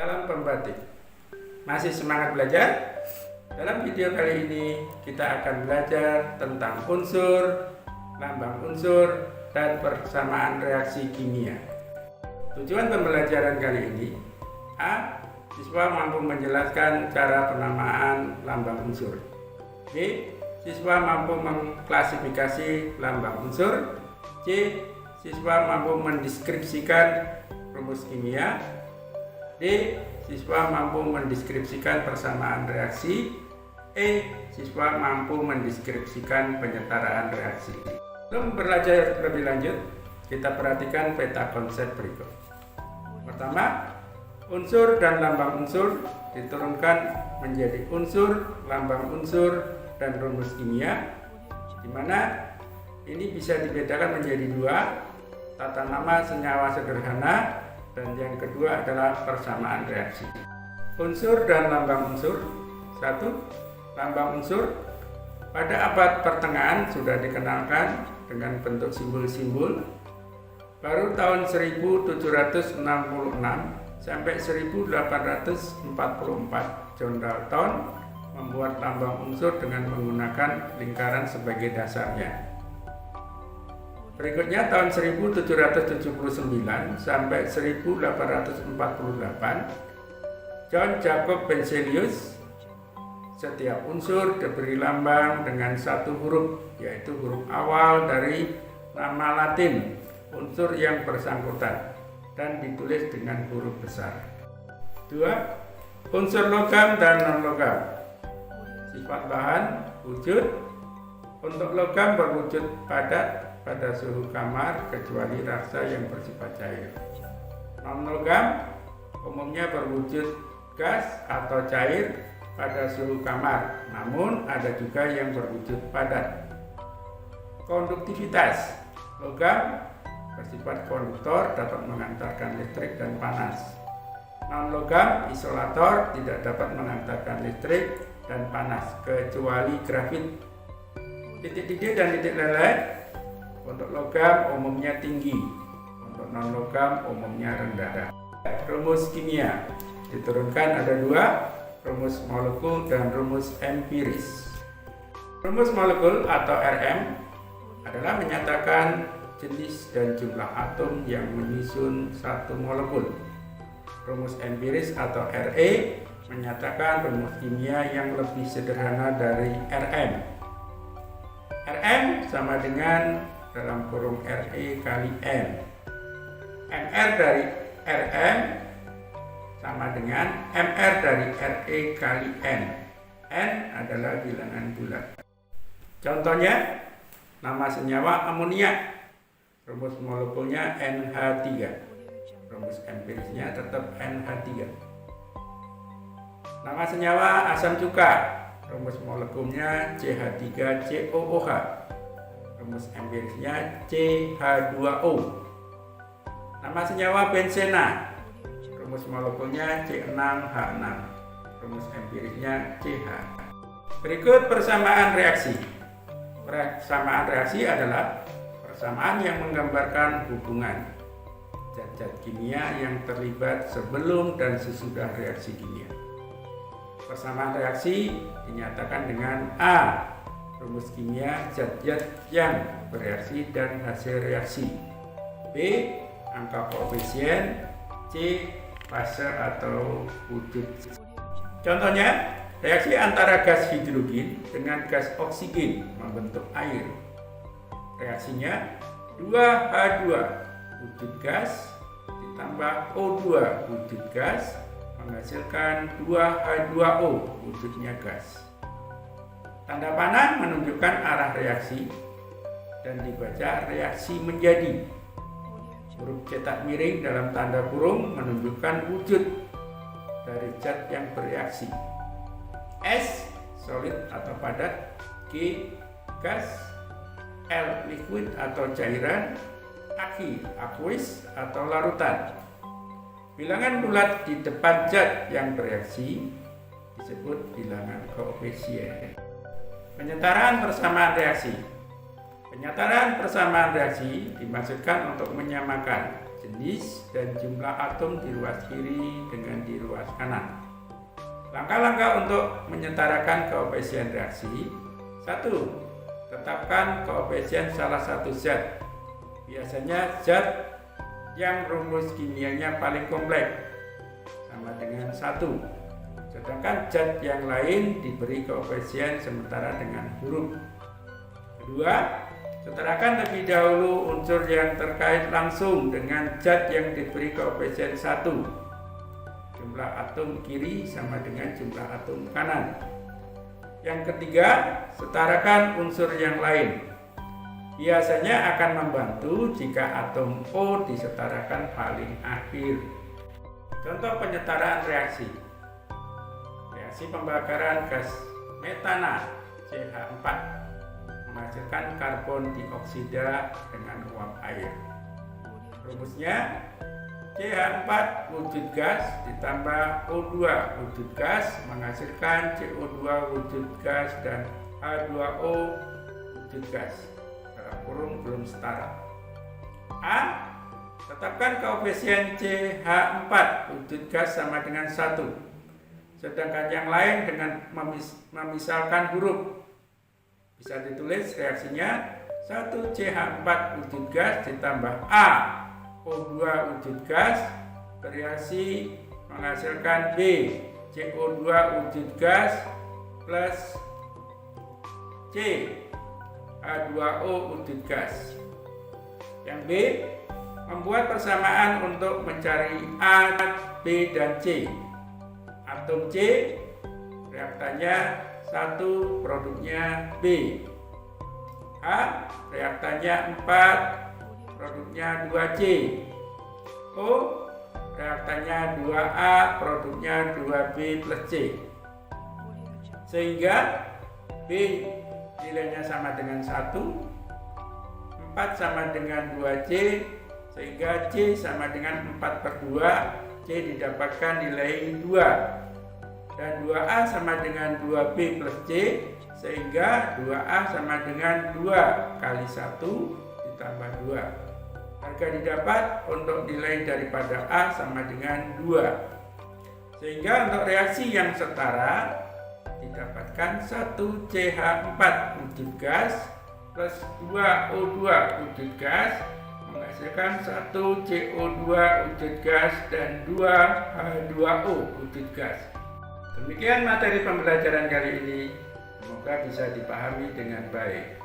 Salam pembatik. Masih semangat belajar? Dalam video kali ini kita akan belajar tentang unsur, lambang unsur, dan persamaan reaksi kimia. Tujuan pembelajaran kali ini: A. Siswa mampu menjelaskan cara penamaan lambang unsur. B. Siswa mampu mengklasifikasi lambang unsur. C. Siswa mampu mendeskripsikan rumus kimia. D. Siswa mampu mendeskripsikan persamaan reaksi. E. Siswa mampu mendeskripsikan penyetaraan reaksi. Sebelum belajar lebih lanjut, kita perhatikan peta konsep berikut. Pertama, unsur dan lambang unsur diturunkan menjadi unsur, lambang unsur, dan rumus kimia, di mana ini bisa dibedakan menjadi dua: tata nama senyawa sederhana, dan yang kedua adalah persamaan reaksi. Unsur dan lambang unsur. 1. Lambang unsur pada abad pertengahan sudah dikenalkan dengan bentuk simbol-simbol. Baru tahun 1766 sampai 1844 John Dalton membuat lambang unsur dengan menggunakan lingkaran sebagai dasarnya. Berikutnya tahun 1779 sampai 1848 John Jacob Berzelius, setiap unsur diberi lambang dengan satu huruf, yaitu huruf awal dari nama Latin unsur yang bersangkutan dan ditulis dengan huruf besar. 2. Unsur logam dan non-logam. Sifat bahan, wujud. Untuk logam berwujud padat pada suhu kamar kecuali raksa yang bersifat cair. Non-logam umumnya berwujud gas atau cair pada suhu kamar, namun ada juga yang berwujud padat. Konduktivitas. Logam bersifat konduktor, dapat mengantarkan listrik dan panas. Non-logam isolator, tidak dapat mengantarkan listrik dan panas kecuali grafit. Titik-titik dan titik leleh untuk logam umumnya tinggi, untuk non-logam umumnya rendah. Rumus kimia diturunkan ada dua: rumus molekul dan rumus empiris. Rumus molekul atau RM adalah menyatakan jenis dan jumlah atom yang menyusun satu molekul. Rumus empiris atau RE menyatakan rumus kimia yang lebih sederhana dari RM. RM sama dengan dalam kurung RE kali M. MR dari RM sama dengan MR dari RE kali N. N adalah bilangan bulat. Contohnya, nama senyawa amonia, rumus molekulnya NH3. Rumus empirisnya tetap NH3. Nama senyawa asam cuka, rumus molekulnya CH3COOH. Rumus empirisnya CH2O. Nama senyawa benzena, rumus molekulnya C6H6. Rumus empirisnya CH. Berikut persamaan reaksi. Persamaan reaksi adalah persamaan yang menggambarkan hubungan zat-zat kimia yang terlibat sebelum dan sesudah reaksi kimia. Persamaan reaksi dinyatakan dengan A. Rumus kimia zat-zat yang bereaksi dan hasil reaksi. B. Angka koefisien. C. Fase atau wujud. Contohnya, reaksi antara gas hidrogen dengan gas oksigen membentuk air. Reaksinya 2H2 wujud gas ditambah O2 wujud gas menghasilkan 2H2O wujudnya gas. Tanda panah menunjukkan arah reaksi dan dibaca reaksi menjadi. Huruf cetak miring dalam tanda kurung menunjukkan wujud dari zat yang bereaksi. S. Solid atau padat. G. Gas. L. Liquid atau cairan. Aki. Aqueous atau larutan. Bilangan bulat di depan zat yang bereaksi disebut bilangan koefisien. Penyetaraan persamaan reaksi. Penyetaraan persamaan reaksi dimaksudkan untuk menyamakan jenis dan jumlah atom di ruas kiri dengan di ruas kanan. Langkah-langkah untuk menyetarakan koefisien reaksi. 1. Tetapkan koefisien salah satu zat. Biasanya zat yang rumus kimianya paling kompleks sama dengan 1. Sedangkan zat yang lain diberi koefisien sementara dengan huruf. Kedua, setarakan lebih dahulu unsur yang terkait langsung dengan zat yang diberi koefisien 1. Jumlah atom kiri sama dengan jumlah atom kanan. Yang ketiga, setarakan unsur yang lain. Biasanya akan membantu jika atom O disetarakan paling akhir. Contoh penyetaraan reaksi. Reaksi pembakaran gas metana CH4 menghasilkan karbon dioksida dengan uap air. Rumusnya CH4 wujud gas ditambah O2 wujud gas menghasilkan CO2 wujud gas dan H2O wujud gas. Dalam kurung belum setara. A. Tetapkan koefisien CH4 wujud gas sama dengan 1. Sedangkan yang lain dengan memisalkan huruf. Bisa ditulis reaksinya 1 CH4 wujud gas ditambah A O2 wujud gas bereaksi menghasilkan B CO2 wujud gas plus C H2O wujud gas. Yang B, membuat persamaan untuk mencari A, B, dan C. Atom C reaktannya 1, produknya B. A, reaktannya 4, produknya 2C. O, reaktannya 2A, produknya 2B plus C. Sehingga B nilainya sama dengan 1, 4 sama dengan 2C, sehingga C sama dengan 4/2, C didapatkan nilai 2. Dan 2A sama dengan 2B plus C, sehingga 2A sama dengan 2 kali 1 ditambah 2. Harga didapat untuk nilai daripada A sama dengan 2. Sehingga untuk reaksi yang setara didapatkan 1 CH4 wujud gas plus 2 O2 wujud gas menghasilkan 1 CO2 wujud gas dan 2 H2O wujud gas. Demikian materi pembelajaran kali ini. Semoga bisa dipahami dengan baik.